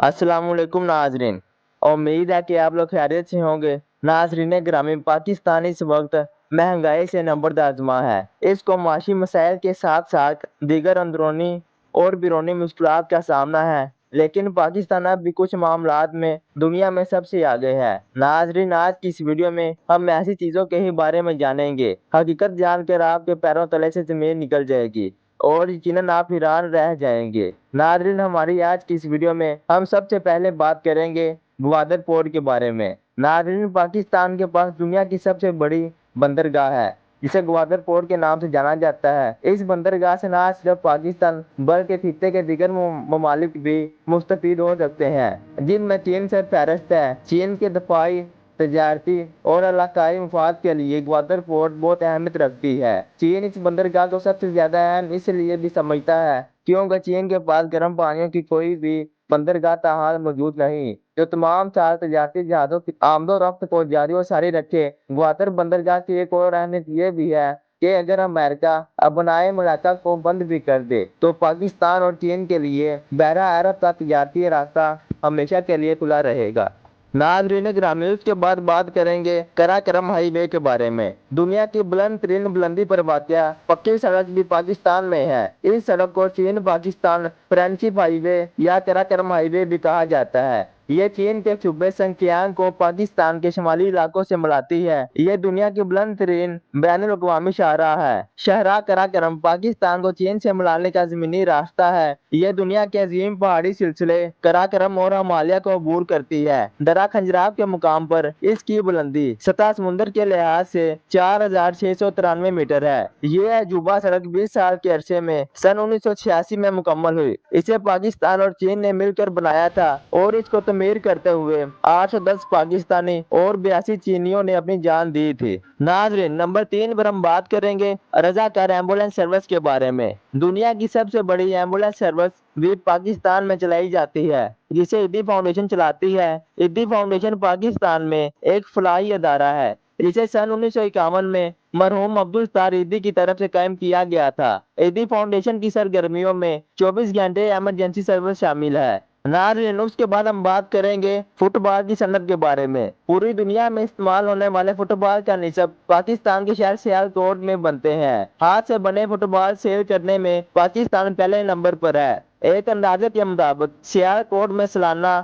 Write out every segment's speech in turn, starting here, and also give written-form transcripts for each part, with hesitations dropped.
अस्सलाम वालेकुम नाजरीन। उम्मीद है कि आप लोग खैरियत से होंगे। नाजरीन ग्रामीण, पाकिस्तान इस वक्त महंगाई से नंबरदाजमा है। इसको माशी मसाइल के साथ साथ दीगर अंदरूनी और बैरूनी मुश्किलात का सामना है, लेकिन पाकिस्तान अब भी कुछ मामलात में दुनिया में सबसे आगे है। नाजरीन, आज की इस वीडियो में हम ऐसी चीज़ों के ही बारे में जानेंगे, हकीकत जानकर आपके पैरों तले से ज़मीन निकल जाएगी और यकीनन आप हैरान रह जाएंगे। नाज़रीन, हमारी आज की इस वीडियो में हम सबसे पहले बात करेंगे ग्वादर पोर्ट के बारे में। नाज़रीन, पाकिस्तान के पास दुनिया की सबसे बड़ी बंदरगाह है, जिसे ग्वादर पोर्ट के नाम से जाना जाता है। इस बंदरगाह से न सिर्फ पाकिस्तान बल्कि खित्ते के दीगर ममालिक भी मुस्तफीद हो सकते हैं, जिनमें चीन से फहरिस्त है। चीन के दफाई, तजारती और इलाकाई मफाद के लिए ग्वादर पोर्ट बहुत अहमियत रखती है। चीन इस बंदरगाह को सबसे ज्यादा अहम इसलिए भी समझता है क्योंकि चीन के पास गर्म पानियों की कोई भी बंदरगाह ताहाल मौजूद नहीं, जो तमाम साल तजारती जहाजों की आमदोरफ्त को जारी और सारी रखे। ग्वादर बंदरगाह की एक और अहमियत ये भी है कि अगर अमेरिका अपनाए मलाका को बंद भी कर दे तो पाकिस्तान और चीन के लिए बहरा अरब का तजारती रास्ता हमेशा के लिए खुला रहेगा। नाज़रीन ग्रामीण, उसके बाद बात करेंगे कराकरम हाईवे के बारे में। दुनिया की बुलंद तरीन बुलंदी पर वाक़या पक्की सड़क भी पाकिस्तान में है। इस सड़क को चीन पाकिस्तान फ्रेंडशिप हाईवे या कराकरम हाईवे भी कहा जाता है। ये चीन के सूबे संक्यांग को पाकिस्तान के शुमाली इलाकों से मिलाती है। ये दुनिया की बुलंद तरीन बैनुल अक़वामी शाहराह है। शाहराह कराकरम पाकिस्तान को चीन से मिलाने का ज़मीनी रास्ता है। ये दुनिया के अजीम पहाड़ी सिलसिले कराकरम और हिमालय को अबूर करती है। दरा खंजराब के मुकाम पर इसकी बुलंदी सतह समुद्र के लिहाज से 4693 मीटर है। ये अजूबा सड़क 20 साल के अरसे में सन 1986 में मुकम्मल हुई। इसे पाकिस्तान और चीन ने मिलकर बनाया था और इसको तमीर करते हुए 810 पाकिस्तानी और 82 चीनियों ने अपनी जान दी थी। नाज़रीन, नंबर 3 पर हम बात करेंगे रज़ाकार एम्बुलेंस सर्विस के बारे में। दुनिया की सबसे बड़ी एम्बुलेंस सर्विस भी पाकिस्तान में चलाई जाती है, जिसे ईदी फाउंडेशन चलाती है। ईदी फाउंडेशन पाकिस्तान में एक फलाही अदारा है, जिसे सन 1951 में मरहूम अब्दुल सत्तार ईदी की तरफ से कायम किया गया था। ईदी फाउंडेशन की सरगर्मियों में 24 घंटे इमरजेंसी सर्विस शामिल है। नाज़रीन, उसके बाद हम बात करेंगे फुटबॉल की सनत के बारे में। पूरी दुनिया में इस्तेमाल होने वाले फुटबॉल का निस्ब पाकिस्तान के शहर सियालकोट में बनते हैं। हाथ से बने फुटबॉल सेल करने में पाकिस्तान पहले नंबर पर है। एक अंदाजे के मुताबिक सियालकोट में सालाना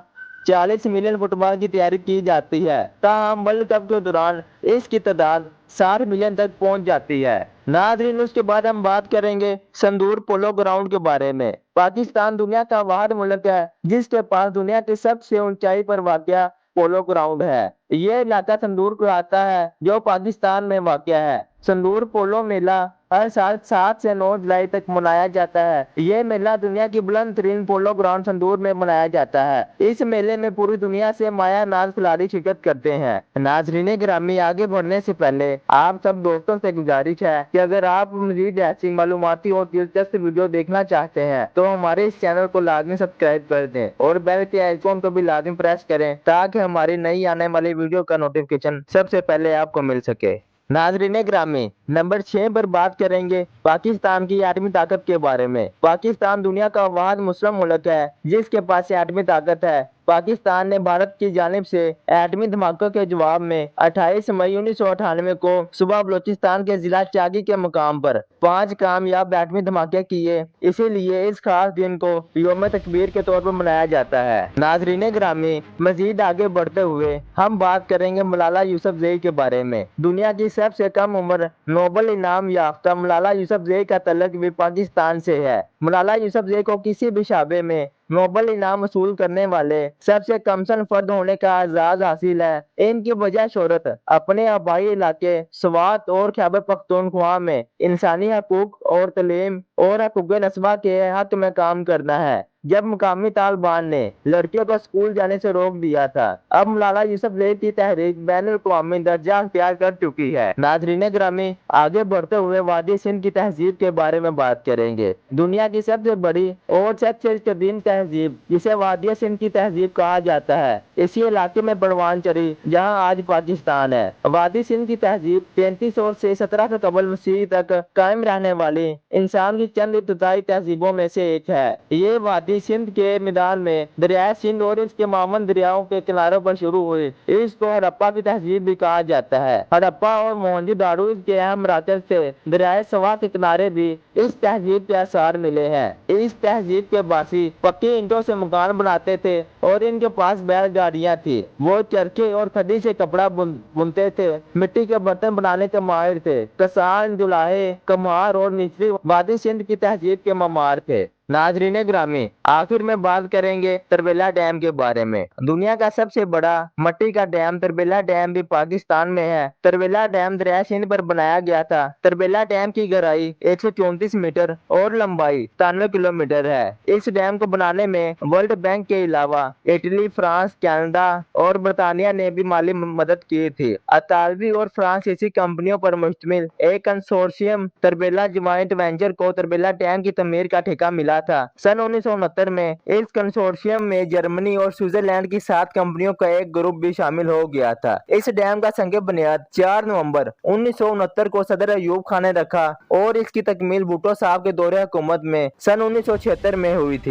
40 मिलियन फुटबॉल की तैयारी की जाती है। ताहम वर्ल्ड कप के दौरान इसकी तादाद 60 मिलियन तक पहुंच जाती है। नाज़रीन, उसके बाद हम बात करेंगे संदूर पोलो ग्राउंड के बारे में। पाकिस्तान दुनिया का वाहिद मुल्क है जिसके पास दुनिया की सबसे ऊंचाई पर वाक़या पोलो ग्राउंड है। ये इलाका संदूर को आता है, जो पाकिस्तान में वाक़या है। संदूर पोलो मेला हर साल 7 से 9 जुलाई तक मनाया जाता है। ये मेला दुनिया की बुलंद तरीन पोलो ग्राउंड संदूर में मनाया जाता है। इस मेले में पूरी दुनिया से माया नाज खिलाड़ी शिरकत करते हैं। नाजरीन ग्रामी, आगे बढ़ने से पहले आप सब दोस्तों से गुजारिश है कि अगर आप मजीद ऐसी मालूमाती और दिलचस्प वीडियो देखना चाहते हैं तो हमारे इस चैनल को लाजमी सब्सक्राइब कर दें और बेल के आइकॉन को भी लाजमी प्रेस करें, ताकि हमारी नई आने वाली वीडियो का नोटिफिकेशन सबसे पहले आपको मिल सके। नाजरीन ग्रामी, नंबर 6 पर बात करेंगे पाकिस्तान की एटमी ताकत के बारे में। पाकिस्तान दुनिया का वाहिद मुस्लिम मुल्क है जिसके पास एटमी ताकत है। पाकिस्तान ने भारत की जानिब से एटमी धमाकों के जवाब में 28 मई 1998 को सुबह बलोचिस्तान के जिला चागी के मुकाम पर 5 कामयाब एटमी धमाके किए। इसीलिए इस खास दिन को यौम तकबीर के तौर पर मनाया जाता है। नाजरीन ग्रामी, मजीद आगे बढ़ते हुए हम बात करेंगे मलाला यूसुफजई के बारे में। दुनिया की सबसे कम उम्र नोबल इनाम याफ्ता मलाला यूसुफजई का तल्लुक भी पाकिस्तान से है। मलाला यूसुफजई को किसी भी शाबे में नोबल इनाम वसूल करने वाले सबसे कमसन फर्द होने का एजाज हासिल है। इनकी वजह शोहरत अपने आबाई इलाके स्वात और खैबर पख्तूनख्वा में इंसानी हकूक और तलीम और हकूक नस्बा के हक में काम करना है। जब मुकामी तालिबान ने लड़कियों को स्कूल जाने से रोक दिया था, अब मलाला यूसुफजई की तहरीक बैनुल अक़वामी दर्जा अख्तियार कर चुकी है। नाज़रीन ग्रामी, आगे बढ़ते हुए वादी सिंध की तहजीब के बारे में बात करेंगे। दुनिया की सबसे बड़ी और सबसे कदीम तहजीब, जिसे वादी सिंध की तहजीब कहा जाता है, इसी इलाके में बड़वान चरी जहाँ आज पाकिस्तान है। वादी सिंध की तहजीब 3500 से 1700 कबल मसीह तक कायम रहने वाली इंसान की चंद इब्तदाई तहजीबों में से एक है। ये वादी भी सिंध के मैदान में दरियाए सिंध और इसके मावन दरियाओं के किनारों पर शुरू हुई। इसको हड़प्पा की तहजीब भी कहा जाता है। हड़प्पा और मोहनजोदाड़ो के अहम मराकज से दरियाए सवा के किनारे भी इस तहजीब के आसार मिले हैं। इस तहजीब के बासी पक्की ईंटों से मकान बनाते थे और इनके पास बैलगाड़ियां थी। वो चरखे और खड़ी से कपड़ा बुनते थे। मिट्टी के बर्तन बनाने के माहिर थे। कसान, जुलाहे, कम्हार और निचली वादी सिंध की तहजीब के मामार थे। नाजरीन ग्रामी, आखिर में बात करेंगे तरबेला डैम के बारे में। दुनिया का सबसे बड़ा मिट्टी का डैम तरबेला डैम भी पाकिस्तान में है। तरबेला डैम दरिया सिंध पर बनाया गया था। तरबेला डैम की गहराई 134 मीटर और लंबाई 97 किलोमीटर है। इस डैम को बनाने में वर्ल्ड बैंक के अलावा इटली, फ्रांस, कनाडा और बर्तानिया ने भी माली मदद की थी। इतालवी और फ्रांसीसी कंपनियों पर मुश्तमिल एक कंसोर्शियम तरबेला ज्वाइंट वेंचर को तरबेला डैम की तमीर का ठेका मिला था। सन 1969 में इस कंसोर्शियम में जर्मनी और स्विट्जरलैंड की 7 कंपनियों का एक ग्रुप भी शामिल हो गया था। इस डैम का संग बुनियाद 4 नवंबर 1969 को सदर अयूब खान ने रखा और इसकी तकमील भुट्टो साहब के दौरे हुकूमत में सन 1976 में हुई थी।